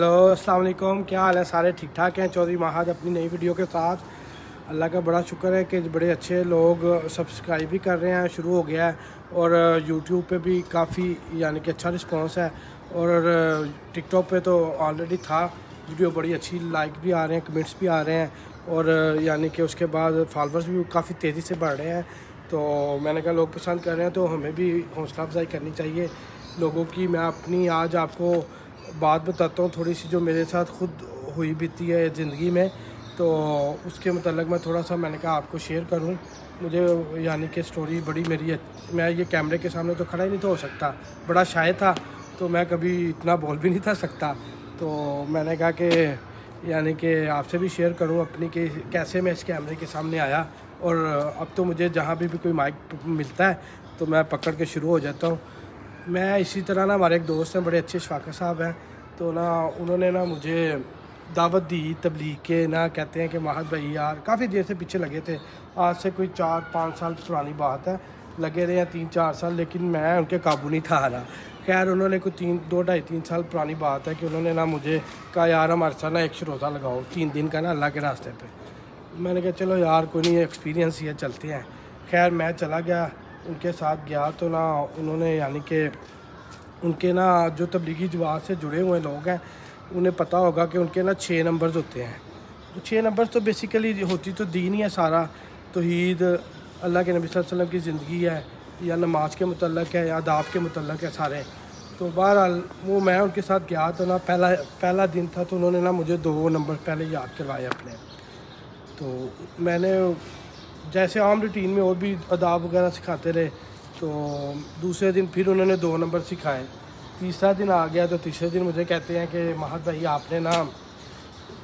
Hello अस्सलाम वालेकुम, क्या हाल है? सारे ठीक ठाक हैं? चौधरी महाज अपनी नई वीडियो के साथ। अल्लाह का बड़ा शुक्र है कि बड़े अच्छे लोग सब्सक्राइब भी कर रहे हैं, शुरू हो गया है। और यूट्यूब पे भी काफ़ी यानी कि अच्छा रिस्पांस है। और टिकटॉक पे तो ऑलरेडी था वीडियो, बड़ी अच्छी लाइक भी आ रहे हैं, कमेंट्स भी आ रहे हैं। और यानी कि उसके बाद फॉलोअर्स भी काफ़ी तेज़ी से बढ़ रहे हैं। तो मैंने कहा लोग पसंद कर रहे हैं तो हमें भी हौसला अफजाई करनी चाहिए लोगों की। मैं अपनी आज आपको बात बताता हूँ थोड़ी सी, जो मेरे साथ खुद हुई बीती है ज़िंदगी में। तो उसके मतलब मैं थोड़ा सा मैंने कहा आपको शेयर करूँ। मुझे यानी कि स्टोरी बड़ी मेरी मैं ये कैमरे के सामने तो खड़ा ही नहीं तो हो सकता, बड़ा शाय था तो मैं कभी इतना बोल भी नहीं था सकता। तो मैंने कहा कि यानी कि आपसे भी शेयर करूं अपनी कि कैसे मैं इस कैमरे के सामने आया। और अब तो मुझे जहाँ भी कोई माइक मिलता है तो मैं पकड़ के शुरू हो जाता हूँ। मैं इसी तरह ना, हमारे एक दोस्त हैं बड़े अच्छे, शफाका साहब हैं, तो ना उन्होंने ना मुझे दावत दी तबलीग के। ना कहते हैं कि महद भाई यार काफ़ी देर से पीछे लगे थे, आज से कोई 4-5 साल पुरानी बात है, लगे रहे हैं 3-4 साल, लेकिन मैं उनके काबू नहीं था आ रहा। खैर उन्होंने कोई 2-2.5-3 साल पुरानी बात है कि उन्होंने ना मुझे कहा यार हमारे साथ ना एक रोज़ा लगाओ 3 दिन का ना अल्लाह के रास्ते पे। मैंने कहा चलो यार कोई नहीं, एक्सपीरियंस ही है, चलते हैं। खैर मैं चला गया, उनके साथ गया तो ना उन्होंने यानी कि उनके ना जो तबलीगी जमात से जुड़े हुए लोग हैं उन्हें पता होगा कि उनके ना 6 नंबर्स होते हैं। तो 6 नंबर्स तो बेसिकली होती तो दीन ही है सारा, तौहीद, अल्लाह के नबी सल्लल्लाहु अलैहि वसल्लम की ज़िंदगी है, या नमाज के मुतल्लक़ है, या आदाब के मुतल्लक़ है सारे। तो बहरहाल वो मैं उनके साथ गया तो ना पहला दिन था, तो उन्होंने ना मुझे 2 नंबर पहले याद करवाए अपने। तो मैंने जैसे आम रूटीन में और भी आदाब वगैरह सिखाते रहे। तो दूसरे दिन फिर उन्होंने 2 नंबर सिखाए। तीसरा दिन आ गया तो तीसरे दिन मुझे कहते हैं कि महद भाई आपने ना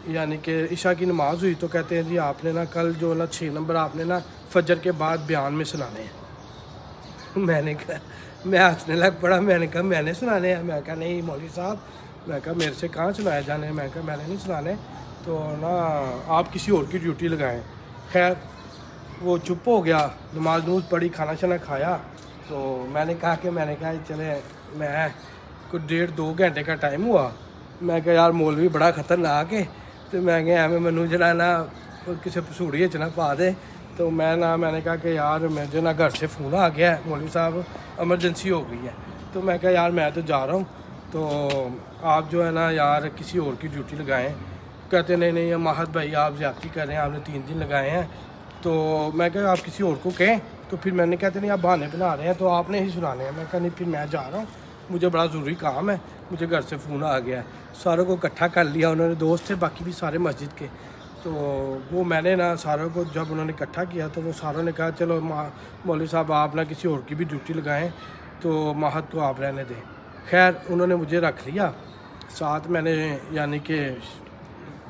यानी कि इशा की नमाज़ हुई तो कहते हैं जी आपने ना कल जो ना 6 नंबर आपने ना फजर के बाद बयान में सुनाने हैं। मैंने कहा, मैं हंसने लग पड़ा, मैंने कहा मैंने सुनाने हैं? मैं कहा नहीं मौलवी साहब, मैं कहा मेरे से कहाँ सुनाया जाने, मैं कहा मैंने नहीं सुनाने, तो ना आप किसी और की ड्यूटी लगाएं। खैर वो चुप हो गया, नमाज नूज पढ़ी, खाना शाना खाया। तो मैंने कहा चले, मैं कुछ 1.5-2 घंटे का टाइम हुआ। मैं कहा यार मौलवी बड़ा खतरनाक है, तो मैं क्या एवं मैनू जरा ना किसी पसूड़िए च ना पा दे। तो मैंने कहा कि यार मुझे ना घर से फ़ोन आ गया है मौलवी साहब, एमरजेंसी हो गई है। तो मैं कहा यार मैं तो जा रहा हूँ, तो आप जो है ना यार किसी और की ड्यूटी लगाएं। कहते नहीं नहीं महद भाई आप ज़्यादती कर रहे हैं, आपने 3 दिन लगाए हैं। तो मैं कहा आप किसी और को कहें। तो फिर मैंने कहते नहीं आप बहाने बना रहे हैं, तो आपने ही सुनाने हैं। मैं कहा नहीं फिर मैं जा रहा हूँ, मुझे बड़ा ज़रूरी काम है, मुझे घर से फ़ोन आ गया है। सारों को इकट्ठा कर लिया उन्होंने, दोस्त थे बाकी भी सारे मस्जिद के। तो वो मैंने ना सारों को जब उन्होंने इकट्ठा किया तो वो सारों ने कहा चलो मौलवी साहब आप ना किसी और की भी ड्यूटी लगाएं, तो महद को आप रहने दें। खैर उन्होंने मुझे रख लिया साथ। मैंने यानी कि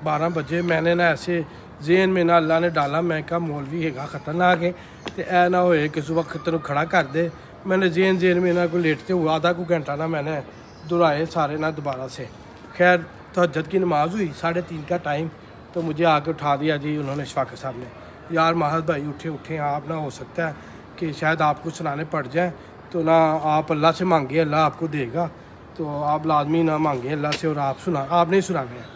12 बजे मैंने ना ऐसे जेन में ना अल्लाह ने डाला, मैं कहा मौलवी है खतरनाक है, तो ऐ ना होए किस वक्त तेन खड़ा कर दे। मैंने जेन में ना कोई लेटते हुआ आधा को घंटा ना मैंने दोहराए सारे ना दोबारा से। खैर तहज्जुद की नमाज़ हुई 3:30 का टाइम, तो मुझे आके उठा दिया जी उन्होंने शफाका साहब ने। यार महद भाई उठे आप, ना हो सकता है कि शायद आपको सुनाने पड़ जाए, तो ना आप अल्लाह से मांगे, अल्लाह आपको देगा, तो आप लाजमी ना मांगे अल्लाह से, और आप नहीं सुनाने हैं।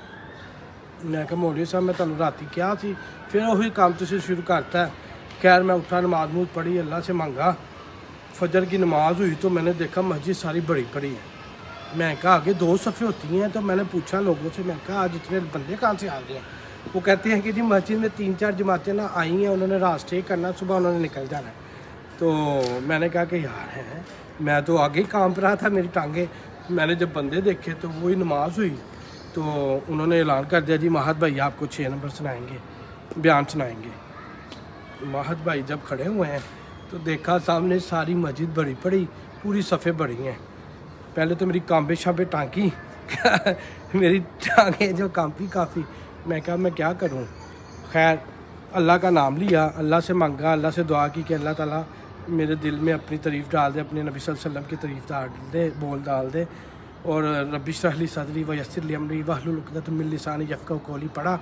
मैं कहा मौलवी साहब मैं तुहानू राती क्या सी, फिर वही काम तुसीं शुरू करता है। खैर मैं उठा, नमाज नूज पढ़ी, अल्लाह से मांगा। फजर की नमाज़ हुई तो मैंने देखा मस्जिद सारी बड़ी पड़ी है। मैं कहा आगे 2 सफ़े होती हैं, तो मैंने पूछा लोगों से, मैं कहा आज इतने बंदे कहाँ से आ गए हैं? वो कहते हैं कि जी मस्जिद में 3-4 जमातें ना आई हैं, उन्होंने रात स्टे करना, सुबह उन्होंने निकल जाना है। तो मैंने कहा कि यार है, मैं तो आगे ही कांप रहा था मेरी टांगे। मैंने जब बंदे देखे तो वही नमाज़ हुई, तो उन्होंने ऐलान कर दिया जी महद भाई आपको 6 नंबर सुनाएंगे, बयान सुनाएंगे। महद भाई जब खड़े हुए हैं तो देखा सामने सारी मस्जिद बड़ी पड़ी, पूरी सफ़े बड़ी हैं। पहले तो मेरी कांबे शांबे टांकी मेरी टांगें जो कांपी काफ़ी। मैं कहा मैं क्या करूं। खैर अल्लाह का नाम लिया, अल्लाह से मांगा, अल्लाह से दुआ की कि अल्लाह ताला मेरे दिल में अपनी तारीफ़ डाल दे, अपने नबी सल्लल्लाहु अलैहि वसल्लम की तारीफ़ डाल दे। और रब्बी इश्रह ली सदरी व यस्सिर ली अमरी वहलुल उक़दतम मिन लिसानी यफ़क़हू क़ौली पढ़ा।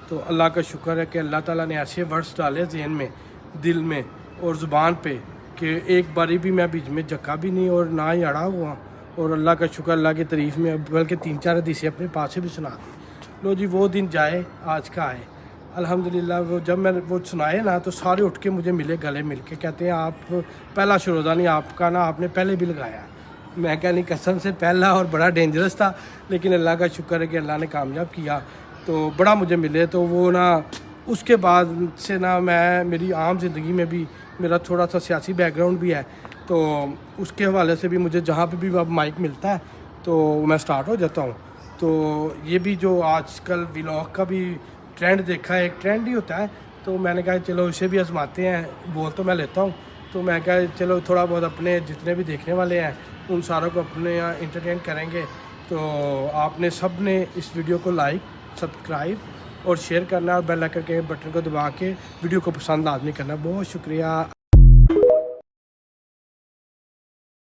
तो अल्लाह का शुक्र है कि अल्लाह ताला ने ऐसे वर्ड्स डाले ज़हन में, दिल में और ज़ुबान पे कि एक बारी भी मैं बीच में झक्का भी नहीं और ना ही अड़ा हुआ, اور اللہ کا شکر, اللہ کی تعریف میں, بلکہ 3-4 حدیثیں اپنے پاس سے بھی سنا دی. لو جی وہ دن جائے, آج کا آئے الحمدللہ. وہ جب میں وہ سنائے نا تو سارے اٹھ کے مجھے ملے, گلے مل کے کہتے ہیں آپ پہلا شروع نہیں آپ کا نا, آپ نے پہلے بھی لگایا. میں کہا نہیں, قسم سے پہلا اور بڑا ڈینجرس تھا, لیکن اللہ کا شکر ہے کہ اللہ نے کامیاب کیا تو بڑا مجھے ملے. تو وہ نا اس کے بعد سے نا میں میری عام زندگی میں بھی میرا تھوڑا سا سیاسی بیک گراؤنڈ بھی ہے, تو اس کے حوالے سے بھی مجھے جہاں پہ بھی اب مائک ملتا ہے تو میں سٹارٹ ہو جاتا ہوں. تو یہ بھی جو آج کل ولاگ کا بھی ٹرینڈ دیکھا ہے, ایک ٹرینڈ ہی ہوتا ہے, تو میں نے کہا چلو اسے بھی آزماتے ہیں. بول تو میں لیتا ہوں, تو میں کہا چلو تھوڑا بہت اپنے جتنے بھی دیکھنے والے ہیں ان ساروں کو اپنے یہاں انٹرٹین کریں گے. تو آپ نے سب نے اس ویڈیو کو لائک, سبسکرائب اور شیئر کرنا, اور بیل آئکن کے بٹن کو دبا کے ویڈیو کو پسند لازمی کرنا. بہت شکریہ.